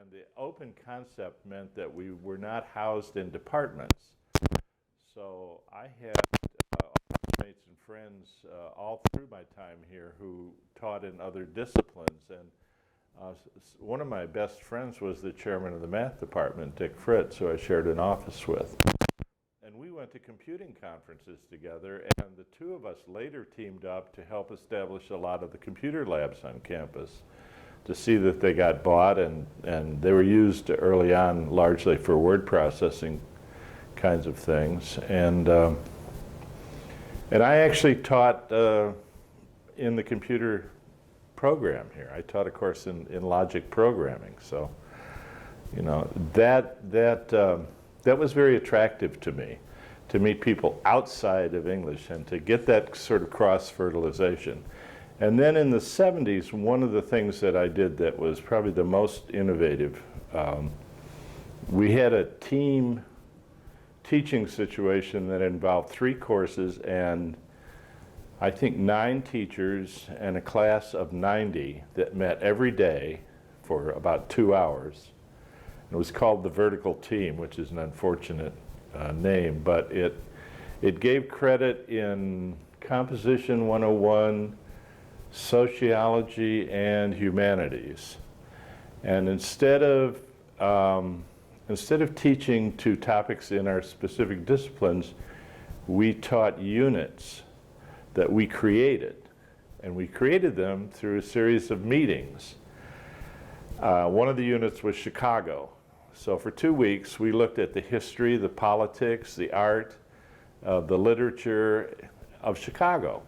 And the open concept meant that we were not housed in departments. So I had mates and friends all through my time here who taught in other disciplines. And one of my best friends was the chairman of the math department, Dick Fritz, who I shared an office with. And we went to computing conferences together, and the two of us later teamed up to help establish a lot of the computer labs on campus to see that they got bought, and they were used early on largely for word processing kinds of things. And I actually taught in the computer program here. I taught a course in logic programming. So, you know, that was very attractive to me, to meet people outside of English and to get that sort of cross-fertilization. And then in the 70s, one of the things that I did that was probably the most innovative, we had a team teaching situation that involved 3 courses and I think 9 teachers and a class of 90 that met every day for about 2 hours. It was called the Vertical Team, which is an unfortunate name, but it gave credit in Composition 101, Sociology, and Humanities. And instead of teaching 2 topics in our specific disciplines, we taught units that we created. And we created them through a series of meetings. One of the units was Chicago. So for 2 weeks, we looked at the history, the politics, the art, the literature of Chicago.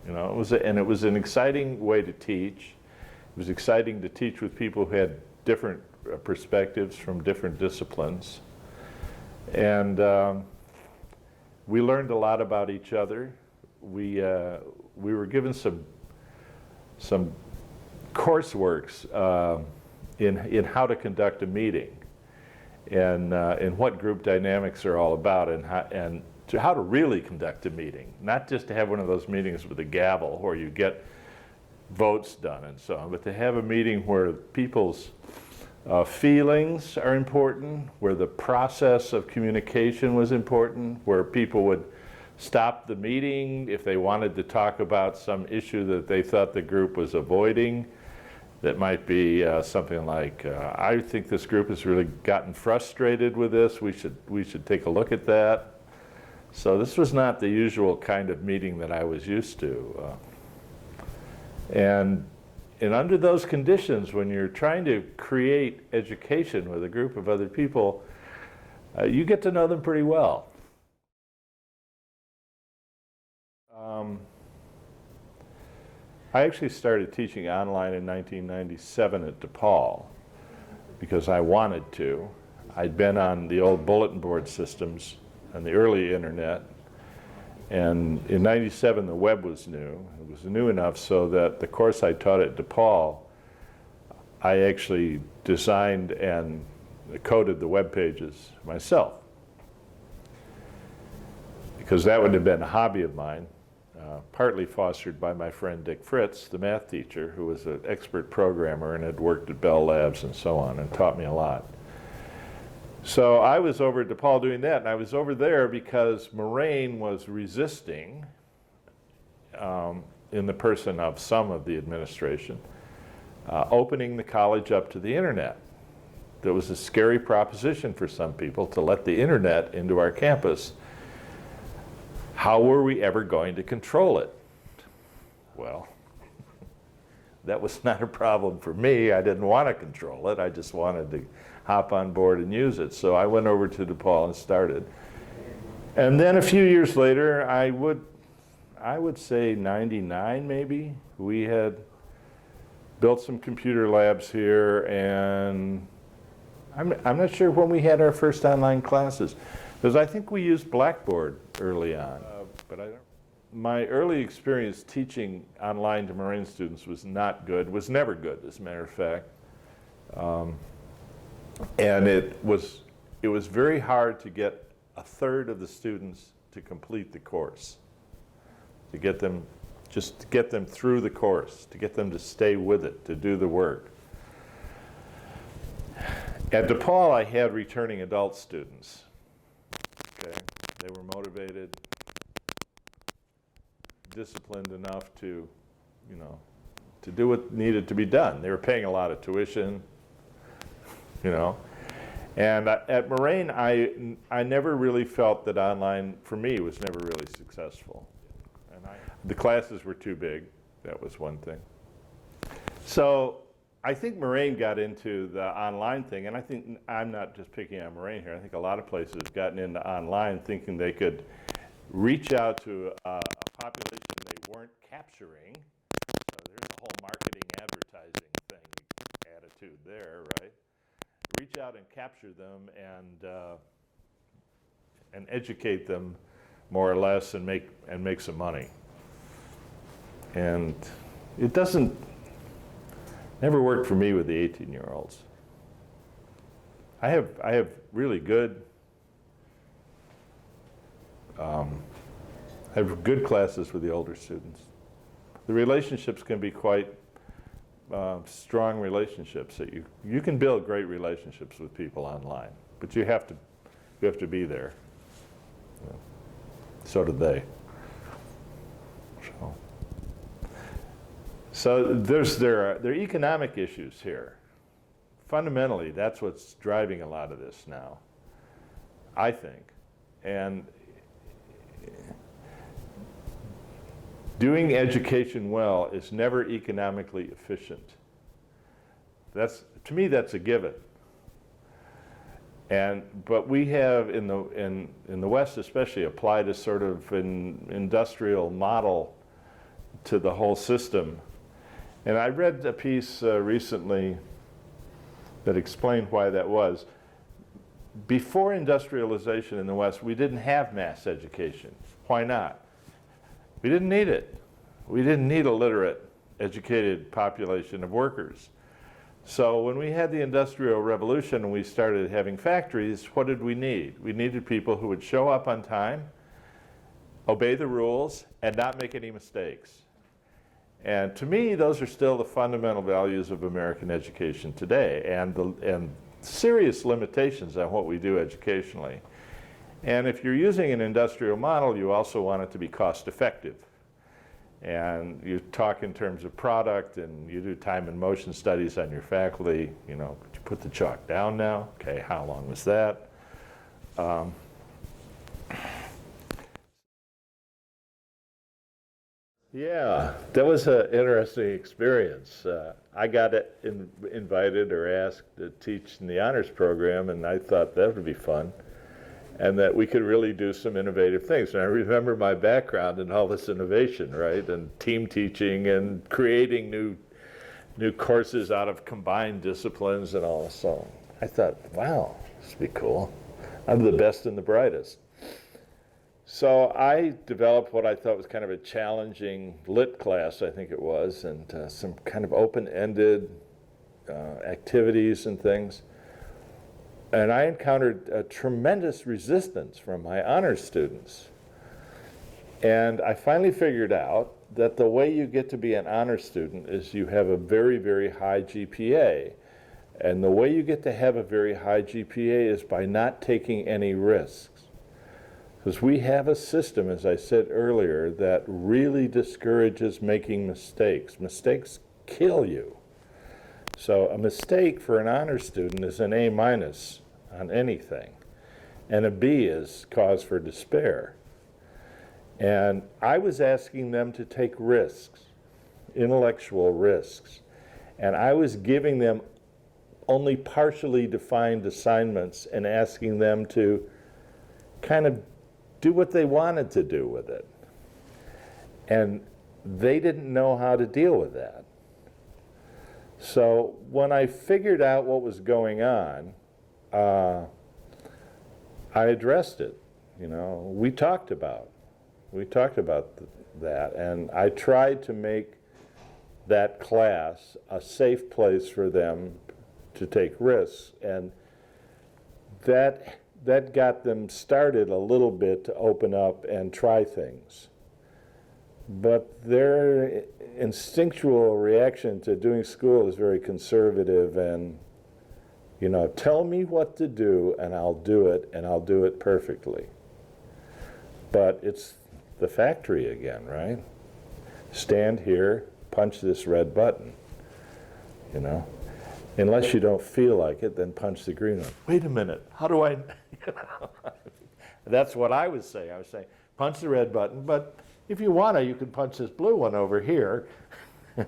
You know, it was an exciting way to teach. It was exciting to teach with people who had different perspectives from different disciplines. And we learned a lot about each other. We were given some courseworks in how to conduct a meeting, and in what group dynamics are all about, and how to really conduct a meeting, not just to have one of those meetings with a gavel where you get votes done and so on, but to have a meeting where people's feelings are important, where the process of communication was important, where people would stop the meeting if they wanted to talk about some issue that they thought the group was avoiding. That might be something like, I think this group has really gotten frustrated with this. We should take a look at that. So this was not the usual kind of meeting that I was used to. And under those conditions, when you're trying to create education with a group of other people, you get to know them pretty well. I actually started teaching online in 1997 at DePaul because I wanted to. I'd been on the old bulletin board systems and the early internet, and in 97 the web was new. It was new enough so that the course I taught at DePaul, I actually designed and coded the web pages myself, because that would have been a hobby of mine. Partly fostered by my friend Dick Fritz, the math teacher, who was an expert programmer and had worked at Bell Labs and so on and taught me a lot. So I was over at DePaul doing that, and I was over there because Moraine was resisting, in the person of some of the administration, opening the college up to the internet. There was a scary proposition for some people to let the internet into our campus. How were we ever going to control it? Well, that was not a problem for me. I didn't want to control it. I just wanted to hop on board and use it. So I went over to DePaul and started. And then a few years later, I would say 99 maybe, we had built some computer labs here, and I'm not sure when we had our first online classes, because I think we used Blackboard early on. But my early experience teaching online to Moraine students was not good, was never good, as a matter of fact. And it was very hard to get a third of the students to complete the course, to get them through the course, to get them to stay with it, to do the work. At DePaul, I had returning adult students. Okay, they were motivated, disciplined enough to, you know, to do what needed to be done. They were paying a lot of tuition, you know. And at Moraine, I never really felt that online, for me, was never really successful. And the classes were too big. That was one thing. So I think Moraine got into the online thing, and I think I'm not just picking on Moraine here. I think a lot of places have gotten into online thinking they could reach out to a population they weren't capturing. So there's a whole marketing advertising thing, attitude there, right? Reach out and capture them and educate them more or less and make some money. And it never worked for me with the 18-year-olds. I have really good classes with the older students. The relationships can be quite strong relationships that you can build great relationships with people online, but you have to be there. You know, so did they. So there are economic issues here. Fundamentally, that's what's driving a lot of this now, I think. And doing education well is never economically efficient. To me, that's a given. But we have in the West especially applied a sort of an industrial model to the whole system. And I read a piece recently that explained why that was. Before industrialization in the West, we didn't have mass education. Why not? We didn't need it. We didn't need a literate, educated population of workers. So when we had the Industrial Revolution and we started having factories, what did we need? We needed people who would show up on time, obey the rules, and not make any mistakes. And to me, those are still the fundamental values of American education today, and serious limitations on what we do educationally. And if you're using an industrial model, you also want it to be cost effective. And you talk in terms of product, and you do time and motion studies on your faculty. You know, could you put the chalk down now? Okay, how long was that? Yeah, that was an interesting experience. I got invited or asked to teach in the honors program, and I thought that would be fun, and that we could really do some innovative things. And I remember my background in all this innovation, right, and team teaching and creating new courses out of combined disciplines and all. So I thought, wow, this would be cool. I'm the best and the brightest. So I developed what I thought was kind of a challenging lit class, I think it was, and some kind of open-ended activities and things. And I encountered a tremendous resistance from my honors students. And I finally figured out that the way you get to be an honors student is you have a very, very high GPA. And the way you get to have a very high GPA is by not taking any risks. Because we have a system, as I said earlier, that really discourages making mistakes. Mistakes kill you. So a mistake for an honors student is an A- on anything. And a B is cause for despair. And I was asking them to take risks, intellectual risks. And I was giving them only partially defined assignments and asking them to kind of do what they wanted to do with it. And they didn't know how to deal with that. So when I figured out what was going on, I addressed it. You know, we talked about that, and I tried to make that class a safe place for them to take risks, and that got them started a little bit to open up and try things. But their instinctual reaction to doing school is very conservative, and You know, tell me what to do and I'll do it, and I'll do it perfectly. But it's the factory again, right? Stand here, punch this red button, you know? Unless you don't feel like it, then punch the green one. Wait a minute, how do I, you know? That's what I was saying. I was saying, punch the red button, but if you want to, you can punch this blue one over here.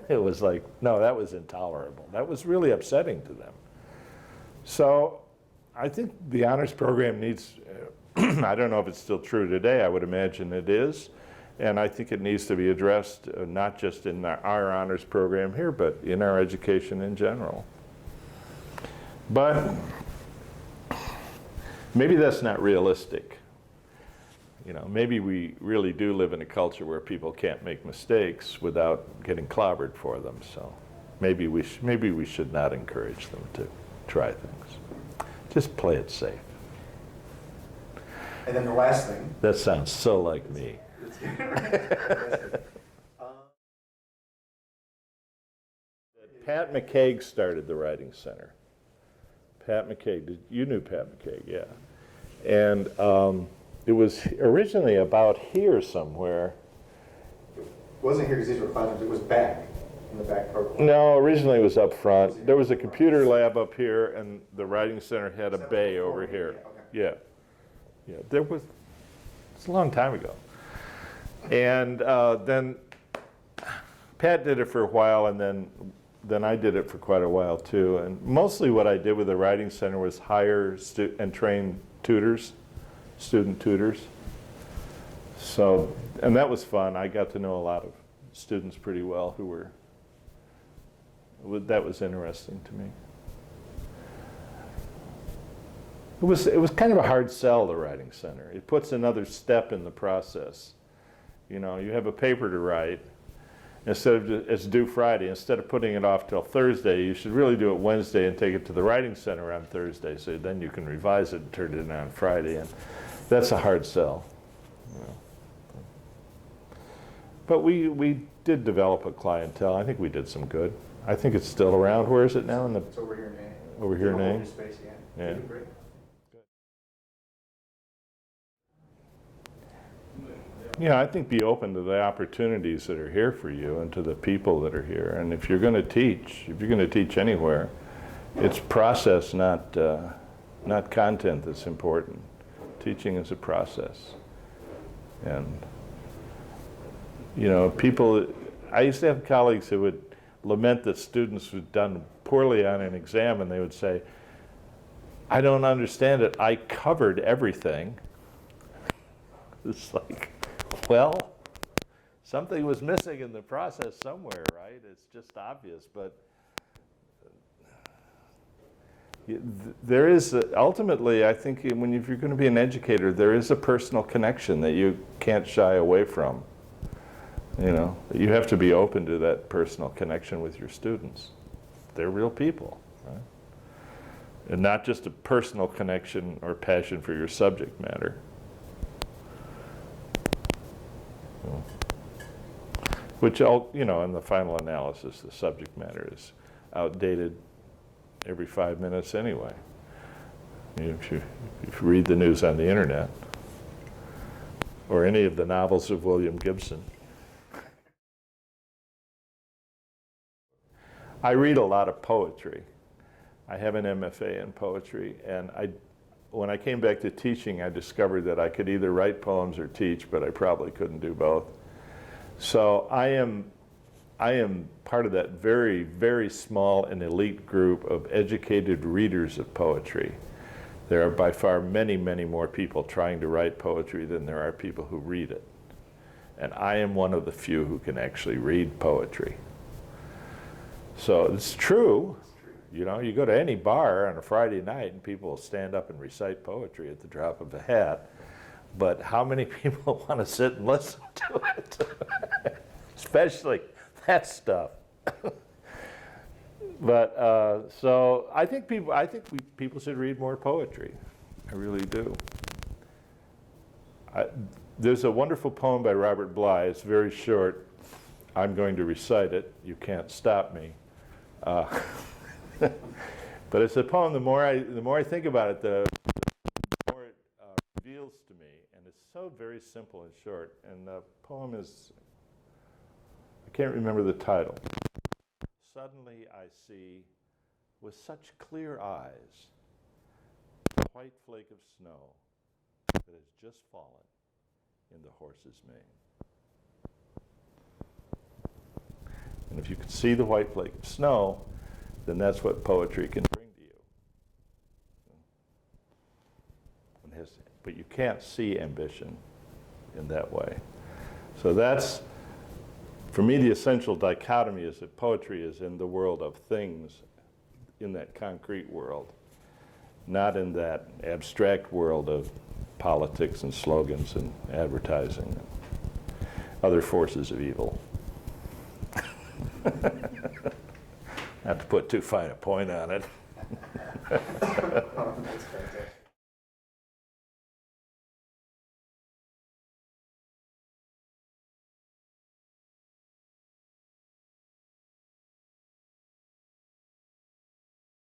It was like, no, that was intolerable. That was really upsetting to them. So I think the honors program needs, I don't know if it's still true today, I would imagine it is, and I think it needs to be addressed not just in our honors program here, but in our education in general. But maybe that's not realistic. You know, maybe we really do live in a culture where people can't make mistakes without getting clobbered for them. So maybe we should not encourage them to try things. Just play it safe. And then the last thing. That sounds so like me. Pat McCaig started the Writing Center. Pat McCaig, you knew Pat McCaig, yeah. And it was originally about here somewhere. It wasn't here because these were classrooms, it was back, in the back part. No, originally it was up front. There was a computer lab up here, and the Writing Center had a bay over here. Yeah, yeah, there was, it's a long time ago. And then Pat did it for a while, and then I did it for quite a while too. And mostly what I did with the Writing Center was hire and train tutors, student tutors. So, and that was fun. I got to know a lot of students pretty well who were, that was interesting to me. It was kind of a hard sell, the Writing Center. It puts another step in the process. You know, you have a paper to write. Instead of, it's due Friday, instead of putting it off till Thursday, you should really do it Wednesday and take it to the Writing Center on Thursday, so then you can revise it and turn it in on Friday. And that's a hard sell. You know. But we did develop a clientele. I think we did some good. I think it's still around. Where is it now? It's over here in A. Over here in A? Space, yeah. Yeah. Great. Yeah, I think be open to the opportunities that are here for you and to the people that are here. And if you're going to teach anywhere, it's process, not content that's important. Teaching is a process. And, you know, I used to have colleagues who would lament that students who'd done poorly on an exam, and they would say, I don't understand it, I covered everything. It's like, well, something was missing in the process somewhere, right? It's just obvious, but there is, ultimately, I think if you're going to be an educator, there is a personal connection that you can't shy away from. You know, you have to be open to that personal connection with your students. They're real people, right? And not just a personal connection or passion for your subject matter. Which, you know, in the final analysis, the subject matter is outdated every 5 minutes anyway. If you read the news on the internet, or any of the novels of William Gibson. I read a lot of poetry. I have an MFA in poetry, and when I came back to teaching, I discovered that I could either write poems or teach, but I probably couldn't do both. So I am part of that very, very small and elite group of educated readers of poetry. There are by far many, many more people trying to write poetry than there are people who read it. And I am one of the few who can actually read poetry. So it's true. You know, you go to any bar on a Friday night and people will stand up and recite poetry at the drop of a hat. But how many people want to sit and listen to it? Especially that stuff. But so I think people should read more poetry. I really do. There's a wonderful poem by Robert Bly. It's very short. I'm going to recite it. You can't stop me. But it's a poem, the more I think about it, the more it reveals to me, and it's so very simple and short. And the poem is, I can't remember the title. Suddenly I see, with such clear eyes, a white flake of snow that has just fallen in the horse's mane. And if you can see the white flake of snow, then that's what poetry can bring to you. But you can't see ambition in that way. So that's, for me, the essential dichotomy is that poetry is in the world of things, in that concrete world, not in that abstract world of politics and slogans and advertising and other forces of evil. Not to put too fine a point on it.